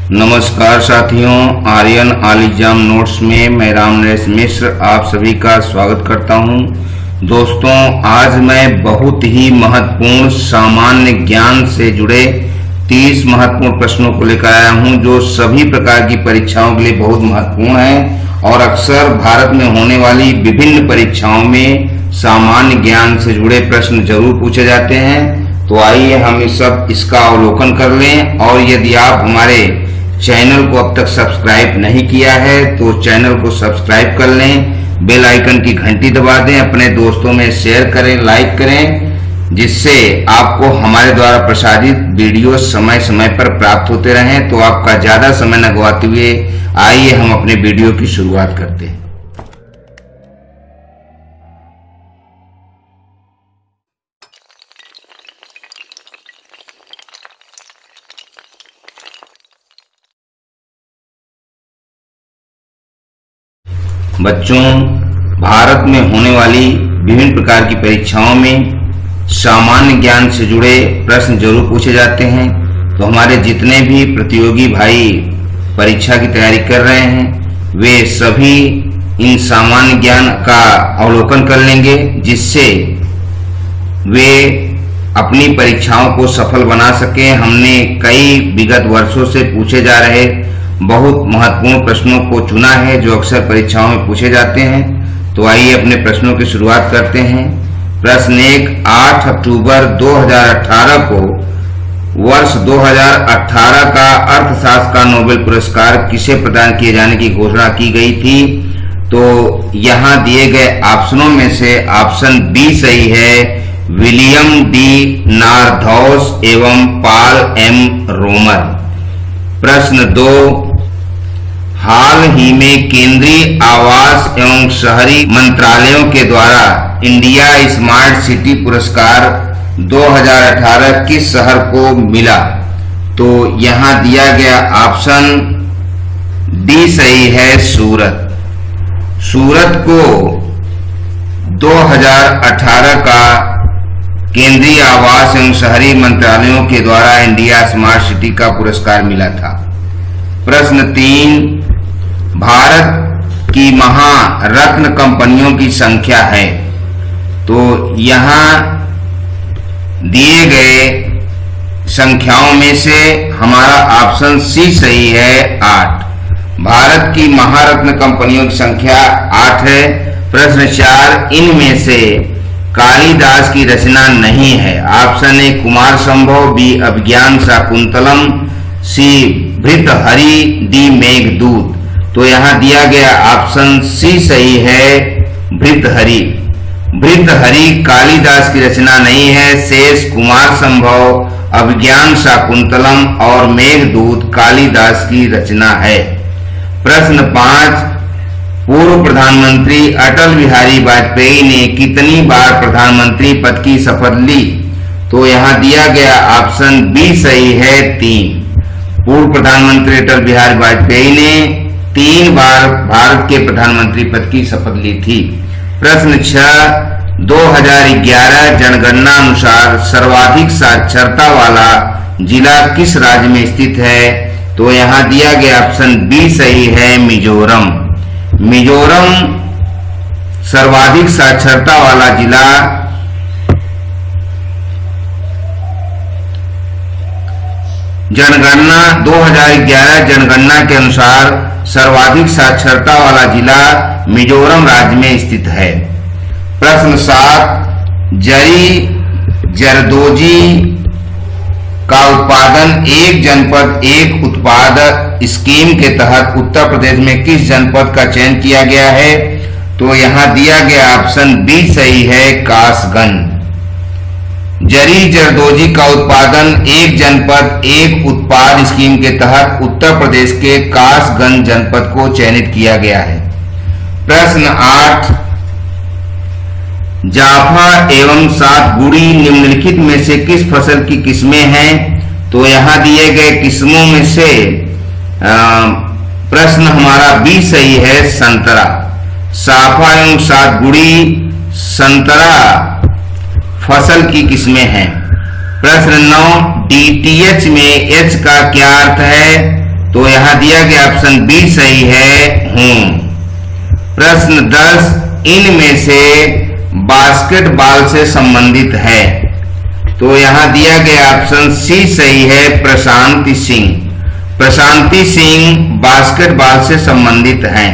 नमस्कार साथियों, Aryan all exam notes में मैं रामनरेश मिश्र आप सभी का स्वागत करता हूं। दोस्तों, आज मैं बहुत ही महत्वपूर्ण सामान्य ज्ञान से जुड़े 30 महत्वपूर्ण प्रश्नों को लेकर आया हूं, जो सभी प्रकार की परीक्षाओं के लिए बहुत महत्वपूर्ण है और अक्सर भारत में होने वाली विभिन्न परीक्षाओं में सामान्य ज्ञान से जुड़े प्रश्न जरूर पूछे जाते हैं। तो आइए हम इसका अवलोकन कर लें। और यदि आप हमारे चैनल को अब तक सब्सक्राइब नहीं किया है तो चैनल को सब्सक्राइब कर लें, बेल आइकन की घंटी दबा दें, अपने दोस्तों में शेयर करें, लाइक करें, जिससे आपको हमारे द्वारा प्रसारित वीडियो समय समय पर प्राप्त होते रहें। तो आपका ज्यादा समय न गवाते हुए आइए हम अपने वीडियो की शुरुआत करते हैं। बच्चों, भारत में होने वाली विभिन्न प्रकार की परीक्षाओं में सामान्य ज्ञान से जुड़े प्रश्न जरूर पूछे जाते हैं। तो हमारे जितने भी प्रतियोगी भाई परीक्षा की तैयारी कर रहे हैं वे सभी इन सामान्य ज्ञान का अवलोकन कर लेंगे, जिससे वे अपनी परीक्षाओं को सफल बना सकें। हमने कई विगत वर्षों से पूछे जा रहे बहुत महत्वपूर्ण प्रश्नों को चुना है जो अक्सर परीक्षाओं में पूछे जाते हैं। तो आइए अपने प्रश्नों की शुरुआत करते हैं। प्रश्न 1, 8 अक्टूबर 2018 को वर्ष 2018 का अर्थशास्त्र का नोबेल पुरस्कार किसे प्रदान किए जाने की घोषणा की गई थी? तो यहाँ दिए गए ऑप्शनों में से ऑप्शन बी सही है, विलियम डी नारधौस एवं पॉल एम रोमर। प्रश्न 2, हाल ही में केंद्रीय आवास एवं शहरी मंत्रालयों के द्वारा इंडिया स्मार्ट सिटी पुरस्कार 2018 किस शहर को मिला? तो यहाँ दिया गया ऑप्शन डी सही है, सूरत। सूरत को 2018 का केंद्रीय आवास एवं शहरी मंत्रालयों के द्वारा इंडिया स्मार्ट सिटी का पुरस्कार मिला था। प्रश्न 3, भारत की महारत्न कंपनियों की संख्या है। तो यहाँ दिए गए संख्याओं में से हमारा ऑप्शन सी सही है, 8। भारत की महारत्न कंपनियों की संख्या 8 है। प्रश्न 4, इनमें से कालिदास की रचना नहीं है। ऑप्शन ए कुमार संभव, बी अभिज्ञान शाकुंतलम, सी भृतहरि, डी मेघदूत। तो यहाँ दिया गया ऑप्शन सी सही है, भृतहरि। भृतहरि कालिदास की रचना नहीं है। शेष कुमार संभव, अभिज्ञान शाकुंतलम और मेघदूत कालिदास की रचना है। प्रश्न 5, पूर्व प्रधानमंत्री अटल बिहारी वाजपेयी ने कितनी बार प्रधानमंत्री पद की शपथ ली? तो यहाँ दिया गया ऑप्शन बी सही है, 3। पूर्व प्रधानमंत्री अटल बिहारी वाजपेयी ने 3 बार भारत के प्रधानमंत्री पद की शपथ ली थी। प्रश्न 6, 2011 जनगणना अनुसार सर्वाधिक साक्षरता वाला जिला किस राज्य में स्थित है? तो यहाँ दिया गया ऑप्शन बी सही है, मिजोरम। मिजोरम सर्वाधिक साक्षरता वाला जिला जनगणना 2011 जनगणना के अनुसार सर्वाधिक साक्षरता वाला जिला मिजोरम राज्य में स्थित है। प्रश्न 7, जरी जरदोजी का उत्पादन एक जनपद एक उत्पाद स्कीम के तहत उत्तर प्रदेश में किस जनपद का चयन किया गया है? तो यहाँ दिया गया ऑप्शन बी सही है, कासगंज। जरी जरदोजी का उत्पादन एक जनपद एक उत्पाद स्कीम के तहत उत्तर प्रदेश के कासगंज जनपद को चयनित किया गया है। प्रश्न 8, जाफा एवं सातगुड़ी निम्नलिखित में से किस फसल की किस्में हैं? तो यहाँ दिए गए किस्मों में से प्रश्न हमारा बी सही है, संतरा। साफा एवं सातगुड़ी संतरा फसल की किस्में हैं। प्रश्न 9, DTH में H का क्या अर्थ है? तो यहाँ दिया गया ऑप्शन बी सही है, होम। प्रश्न 10, इनमें से बास्केटबॉल से संबंधित है, तो यहाँ दिया गया ऑप्शन सी सही है, प्रशांति सिंह। प्रशांति सिंह बास्केटबॉल से संबंधित हैं।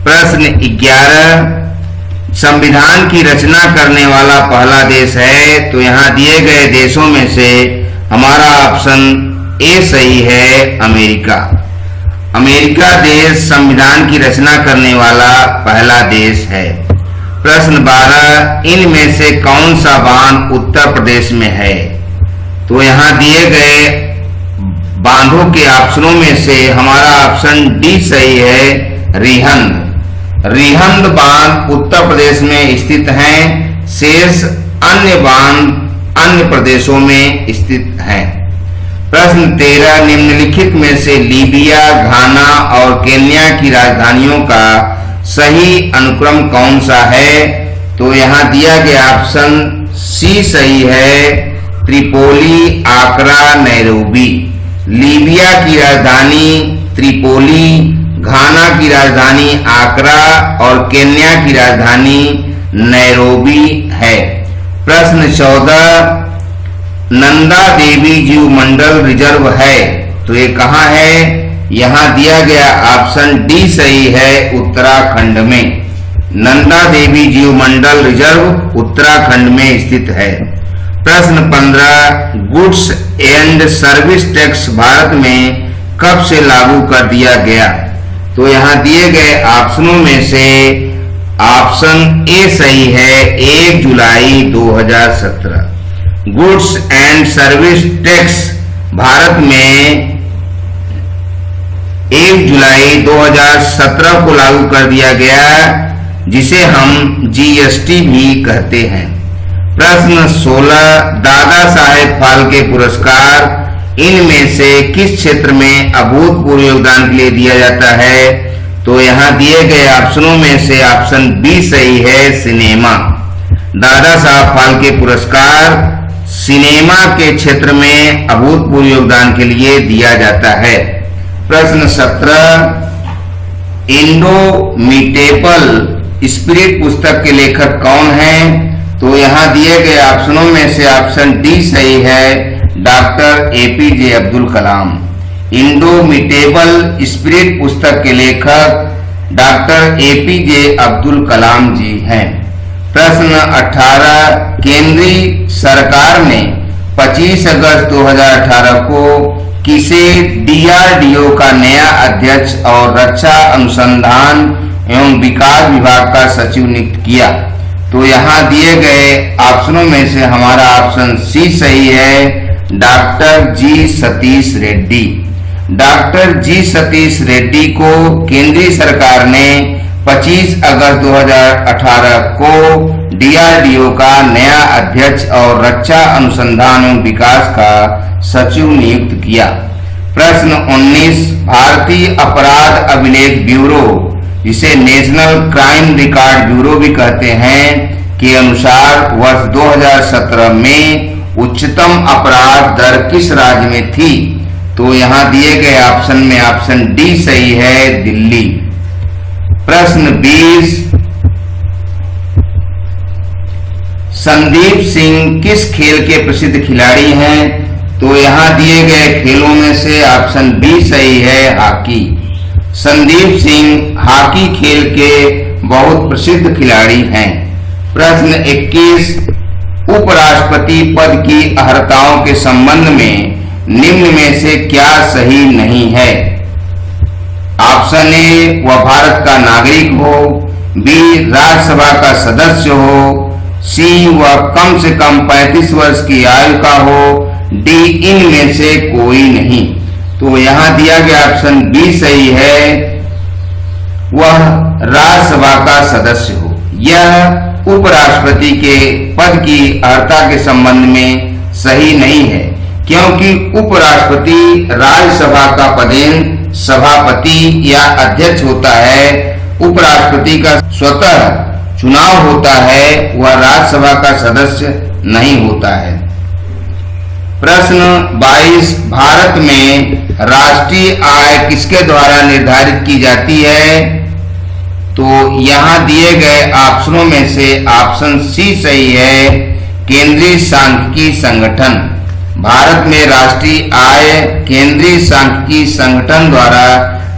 प्रश्न 11, संविधान की रचना करने वाला पहला देश है, तो यहाँ दिए गए देशों में से हमारा ऑप्शन ए सही है, अमेरिका। अमेरिका देश संविधान की रचना करने वाला पहला देश है। प्रश्न 12, इनमें से कौन सा बांध उत्तर प्रदेश में है, तो यहाँ दिए गए बांधों के ऑप्शनों में से हमारा ऑप्शन डी सही है, रिहंद। रिहंद बांध उत्तर प्रदेश में स्थित हैं, शेष अन्य बांध अन्य प्रदेशों में स्थित हैं। प्रश्न 13, निम्नलिखित में से लीबिया, घाना और केन्या की राजधानियों का सही अनुक्रम कौन सा है, तो यहाँ दिया गया ऑप्शन सी सही है, त्रिपोली, आकरा, नैरोबी। लीबिया की राजधानी त्रिपोली, घाना की राजधानी आकरा और केन्या की राजधानी नैरोबी है। प्रश्न 14, नंदा देवी जीवमंडल रिजर्व है, तो ये कहाँ है, यहाँ दिया गया ऑप्शन डी सही है, उत्तराखंड में। नंदा देवी जीवमंडल रिजर्व उत्तराखंड में स्थित है। प्रश्न 15, goods and service tax Bharat में कब से लागू कर दिया गया, तो यहाँ दिए गए ऑप्शनों में से ऑप्शन ए सही है, 1 जुलाई 2017। Goods and service tax Bharat में 1 जुलाई 2017 को लागू कर दिया गया, जिसे हम जीएसटी भी कहते हैं। प्रश्न 16, दादा साहेब फाल्के पुरस्कार इनमें से किस क्षेत्र में अभूतपूर्व योगदान के लिए दिया जाता है, तो यहाँ दिए गए ऑप्शनों में से ऑप्शन बी सही है, सिनेमा। दादा साहब फाल्के पुरस्कार सिनेमा के क्षेत्र में अभूतपूर्व योगदान के लिए दिया जाता है। प्रश्न 17, इंडोमिटेबल स्पिरिट पुस्तक के लेखक कौन हैं, तो यहाँ दिए गए ऑप्शनों में से ऑप्शन डी सही है, doctor APJ Abdul Kalam. Indomitable spirit पुस्तक के लेखक डॉक्टर एपीजे अब्दुल कलाम जी हैं। प्रश्न 18, केंद्रीय सरकार ने 25 अगस्त 2018 को किसे डीआरडीओ का नया अध्यक्ष और रक्षा अनुसंधान एवं विकास विभाग का सचिव नियुक्त किया, तो यहाँ दिए गए ऑप्शनों में से हमारा ऑप्शन सी सही है, डॉक्टर जी सतीश रेड्डी। डॉक्टर जी सतीश रेड्डी को केंद्रीय सरकार ने 25 अगस्त 2018 को डीआरडीओ का नया अध्यक्ष और रक्षा अनुसंधान एवं विकास का सचिव नियुक्त किया। प्रश्न 19, भारतीय अपराध अभिलेख ब्यूरो, जिसे नेशनल क्राइम रिकॉर्ड ब्यूरो भी कहते हैं, के अनुसार वर्ष 2017 में उच्चतम अपराध दर किस राज्य में थी, तो यहाँ दिए गए ऑप्शन में ऑप्शन डी सही है, दिल्ली। प्रश्न 20, संदीप सिंह किस खेल के प्रसिद्ध खिलाड़ी हैं, तो यहाँ दिए गए खेलों में से ऑप्शन बी सही है, हॉकी। संदीप सिंह हॉकी खेल के बहुत प्रसिद्ध खिलाड़ी हैं। प्रश्न 21, उपराष्ट्रपति पद की अर्हताओं के संबंध में निम्न में से क्या सही नहीं है। ऑप्शन ए, वह भारत का नागरिक हो, बी, राज्यसभा का सदस्य हो, सी, वह कम से कम 35 वर्ष की आयु का हो, डी, इनमें से कोई नहीं। तो यहाँ दिया गया ऑप्शन बी सही है, वह राज्यसभा का सदस्य हो। यह उपराष्ट्रपति के पद की अर्हता के संबंध में सही नहीं है, क्योंकि उपराष्ट्रपति राज्यसभा का पदेन सभापति या अध्यक्ष होता है। उपराष्ट्रपति का स्वतः चुनाव होता है, वह राज्यसभा का सदस्य नहीं होता है। प्रश्न 22, भारत में राष्ट्रीय आय किसके द्वारा निर्धारित की जाती है? तो यहां दिए गए ऑप्शनों में से ऑप्शन सी सही है, केंद्रीय सांख्यिकी संगठन। भारत में राष्ट्रीय आय केंद्रीय सांख्यिकी संगठन द्वारा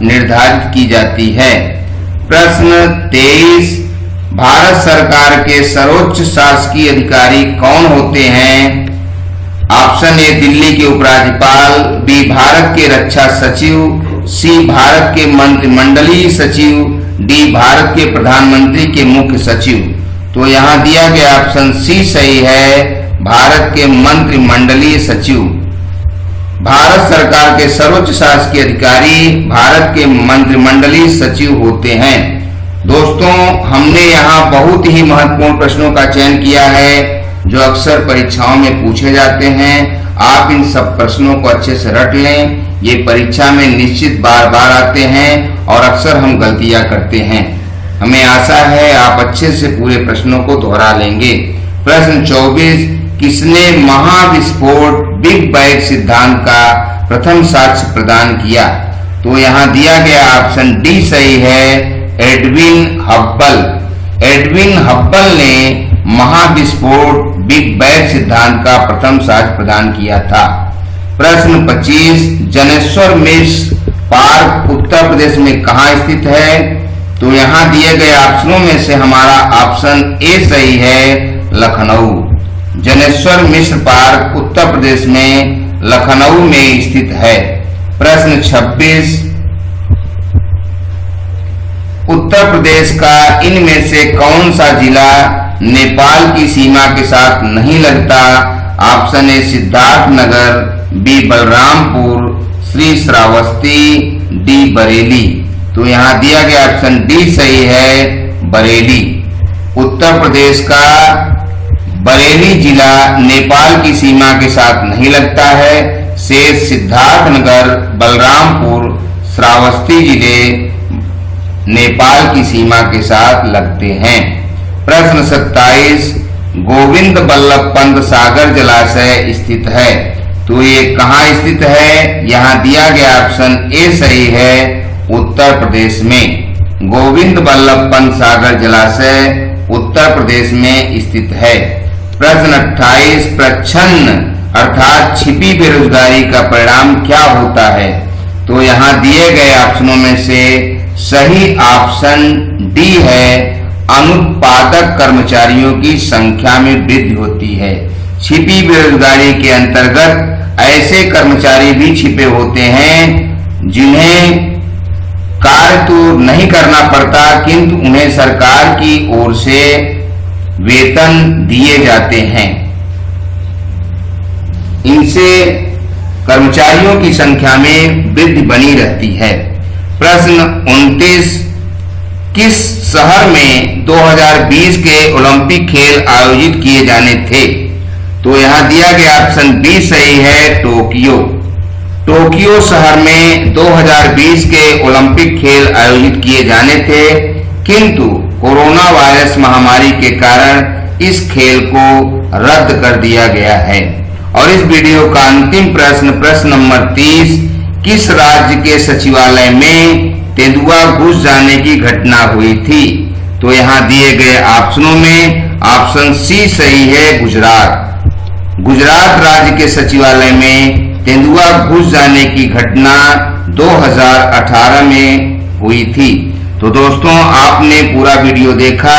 निर्धारित की जाती है। प्रश्न 23, भारत सरकार के सर्वोच्च शासकीय अधिकारी कौन होते हैं? ऑप्शन ए दिल्ली के उपराज्यपाल, बी भारत के रक्षा सचिव, सी भारत के मंत्रिमंडलीय सचिव, डी भारत के प्रधानमंत्री के मुख्य सचिव। तो यहाँ दिया गया ऑप्शन सी सही है, भारत के मंत्रिमंडलीय सचिव। भारत सरकार के सर्वोच्च शासकीय अधिकारी भारत के मंत्रिमंडलीय सचिव होते हैं। दोस्तों, हमने यहाँ बहुत ही महत्वपूर्ण प्रश्नों का चयन किया है जो अक्सर परीक्षाओं में पूछे जाते हैं। आप इन सब प्रश्नों को अच्छे से रट लें, ये परीक्षा में निश्चित बार बार आते हैं और अक्सर हम गलतियां करते हैं। हमें आशा है आप अच्छे से पूरे प्रश्नों को दोहरा लेंगे। प्रश्न 24, किसने महाविस्फोट बिग बैंग सिद्धांत का प्रथम साक्ष्य प्रदान किया? तो यहाँ दिया गया ऑप्शन डी सही है, एडविन हब्बल। एडविन हब्बल ने महाविस्फोट बिग बैंग सिद्धांत का प्रथम साक्ष्य प्रदान किया था। प्रश्न 25, जनेश्वर मिश्र पार्क उत्तर प्रदेश में कहाँ स्थित है? तो यहाँ दिए गए ऑप्शनों में से हमारा ऑप्शन ए सही है, लखनऊ। जनेश्वर मिश्र पार्क उत्तर प्रदेश में लखनऊ में स्थित है। प्रश्न 26, उत्तर प्रदेश का इनमें से कौन सा जिला नेपाल की सीमा के साथ नहीं लगता? Option A Siddharth Nagar, B Balrampur, C Shravasti, D Bareilly. तो यहाँ दिया गया ऑप्शन डी सही है, बरेली। उत्तर प्रदेश का बरेली जिला नेपाल की सीमा के साथ नहीं लगता है। शेष सिद्धार्थ नगर, बलरामपुर, श्रावस्ती जिले नेपाल की सीमा के साथ लगते हैं। प्रश्न 27, गोविंद बल्लभ पंत सागर जलाशय स्थित है। तो ये कहाँ स्थित है? यहाँ दिया गया ऑप्शन ए सही है, उत्तर प्रदेश में। गोविंद बल्लभ पंत सागर जलाशय उत्तर प्रदेश में स्थित है। प्रश्न 28, प्रच्छन्न अर्थात छिपी बेरोजगारी का परिणाम क्या होता है? तो यहाँ दिए गए ऑप्शनों में से सही ऑप्शन डी है, अनुत्पादक कर्मचारियों की संख्या में वृद्धि होती है। छिपी बेरोजगारी के अंतर्गत ऐसे कर्मचारी भी छिपे होते हैं जिन्हें कार्य तो नहीं करना पड़ता किंतु उन्हें सरकार की ओर से वेतन दिए जाते हैं। इनसे कर्मचारियों की संख्या में वृद्धि बनी रहती है। प्रश्न 29, किस शहर में 2020 के ओलंपिक खेल आयोजित किए जाने थे? तो यहाँ दिया गया ऑप्शन बी सही है, टोक्यो। टोक्यो शहर में 2020 के ओलंपिक खेल आयोजित किए जाने थे किंतु कोरोना वायरस महामारी के कारण इस खेल को रद्द कर दिया गया है। और इस वीडियो का अंतिम प्रश्न नंबर 30, किस राज्य के सचिवालय में तेंदुआ घुस जाने की घटना हुई थी? तो यहाँ दिए गए ऑप्शनों में ऑप्शन सी सही है, गुजरात। गुजरात राज्य के सचिवालय में तेंदुआ घुस जाने की घटना 2018 में हुई थी। तो दोस्तों, आपने पूरा वीडियो देखा।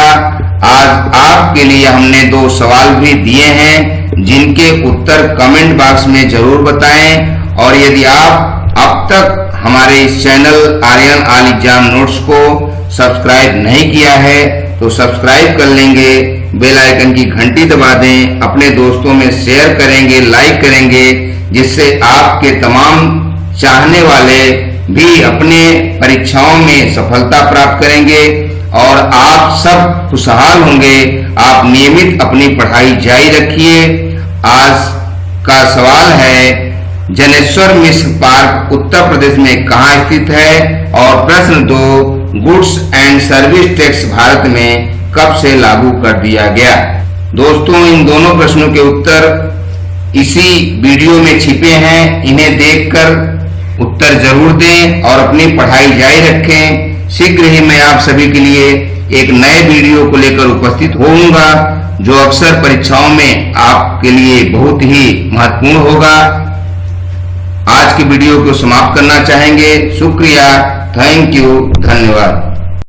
आज आपके लिए हमने 2 सवाल भी दिए हैं जिनके उत्तर कमेंट बॉक्स में जरूर बताएं। और यदि आप अब तक हमारे इस channel Aryan all exam notes को सब्सक्राइब नहीं किया है तो सब्सक्राइब कर लेंगे, बेल आइकन की घंटी दबा दें, अपने दोस्तों में शेयर करेंगे, लाइक करेंगे, जिससे आपके तमाम चाहने वाले भी अपने परीक्षाओं में सफलता प्राप्त करेंगे और आप सब खुशहाल होंगे। आप नियमित अपनी पढ़ाई जारी रखिए। आज का सवाल है, जनेश्वर मिश्र पार्क उत्तर प्रदेश में कहाँ स्थित है? और प्रश्न 2, goods and service tax Bharat में कब से लागू कर दिया गया? दोस्तों, इन दोनों प्रश्नों के उत्तर इसी वीडियो में छिपे हैं। इन्हें देखकर उत्तर जरूर दें और अपनी पढ़ाई जारी रखें। शीघ्र ही मैं आप सभी के लिए एक नए वीडियो को लेकर उपस्थित होऊंगा जो अक्सर परीक्षाओं में आपके लिए बहुत ही महत्वपूर्ण होगा। आज की वीडियो को समाप्त करना चाहेंगे। शुक्रिया, थैंक यू, धन्यवाद।